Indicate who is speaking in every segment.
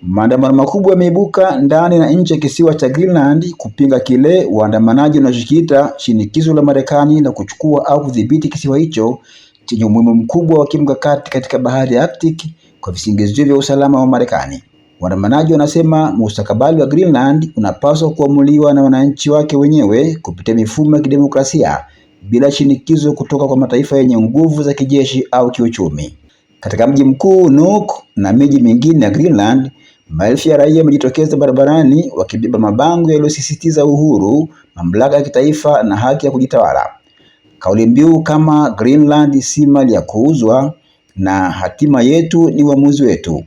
Speaker 1: Maandamano makubwa yameibuka ndani na nje ya kisiwa cha Greenland kupinga kile waandamanaji wanachokiita shinikizo la Marekani la kuchukua au kudhibiti kisiwa hicho chenye umuhimu mkubwa wa kimkakati katika bahari ya Arctic kwa visingizio vya usalama wa Marekani. Waandamanaji wanasema mustakabali wa Greenland unapaswa kuamuliwa na wananchi wake wenyewe kupitia mifumo ya kidemokrasia bila shinikizo kutoka kwa mataifa yenye nguvu za kijeshi au kiuchumi. Katika mji mkuu Nuuk na miji mingine ya Greenland, maelfu ya raia wamejitokeza barabarani wakibeba mabango yaliyosisitiza uhuru, mamlaka ya kitaifa na haki ya kujitawala. Kauli mbiu kama Greenland si mali ya kuuzwa na hatima yetu ni uamuzi wetu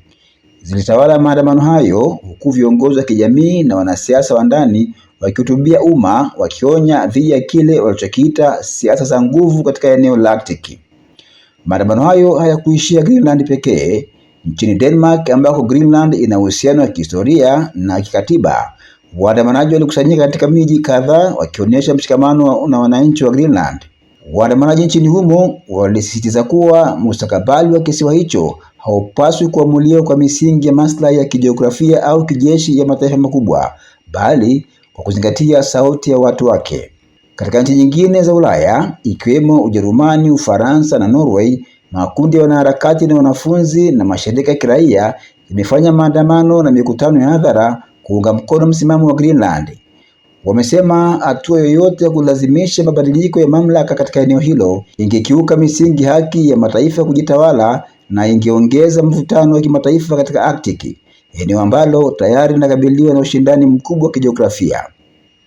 Speaker 1: zilitawala maandamano hayo, huku viongozi wa kijamii na wanasiasa wa ndani wakihutubia umma wakionya dhidi ya kile walichokiita siasa za nguvu katika eneo la Arctic. Maandamano hayo hayakuishia Greenland pekee. Nchini Denmark ambako Greenland ina uhusiano wa kihistoria na kikatiba, waandamanaji walikusanyika katika miji kadhaa wakionyesha mshikamano na wananchi wa Greenland. Waandamanaji nchini humo walisisitiza kuwa mustakabali wa kisiwa hicho haupaswi kuamuliwa kwa misingi ya maslahi ya kijiografia au kijeshi ya mataifa makubwa, bali kwa kuzingatia sauti ya watu wake. Katika nchi nyingine za Ulaya ikiwemo Ujerumani, Ufaransa na Norway, makundi ya wanaharakati na wanafunzi na mashirika ya kiraia yamefanya maandamano na mikutano ya hadhara kuunga mkono msimamo wa Greenland. Wamesema hatua yoyote ya kulazimisha mabadiliko ya mamlaka katika eneo hilo ingekiuka misingi haki ya mataifa kujitawala na ingeongeza mvutano wa kimataifa katika Arctic, eneo ambalo tayari linakabiliwa na ushindani mkubwa wa kijiografia.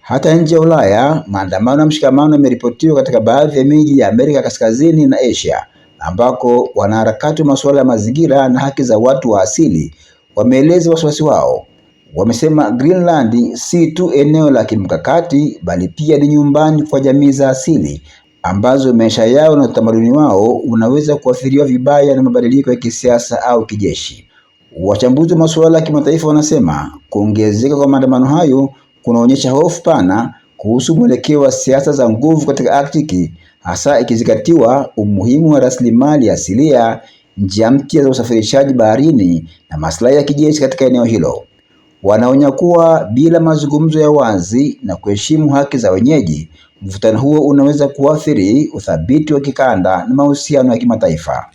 Speaker 1: Hata nje ya Ulaya, maandamano ya mshikamano yameripotiwa katika baadhi ya miji ya Amerika Kaskazini na Asia, ambako wanaharakati wa masuala ya mazingira na haki za watu wa asili wameeleza wasiwasi wao. Wamesema Greenland si tu eneo la kimkakati bali pia ni nyumbani kwa jamii za asili ambazo maisha yao na utamaduni wao unaweza kuathiriwa vibaya na mabadiliko ya kisiasa au kijeshi. Wachambuzi wa masuala ya kimataifa wanasema kuongezeka kwa maandamano hayo kunaonyesha hofu pana kuhusu mwelekeo wa siasa za nguvu katika Arctic, hasa ikizingatiwa umuhimu wa rasilimali asilia, njia mpya za usafirishaji baharini na maslahi ya kijeshi katika eneo hilo. Wanaonya kuwa bila mazungumzo ya wazi na kuheshimu haki za wenyeji, mvutano huo unaweza kuathiri uthabiti wa kikanda na mahusiano ya kimataifa.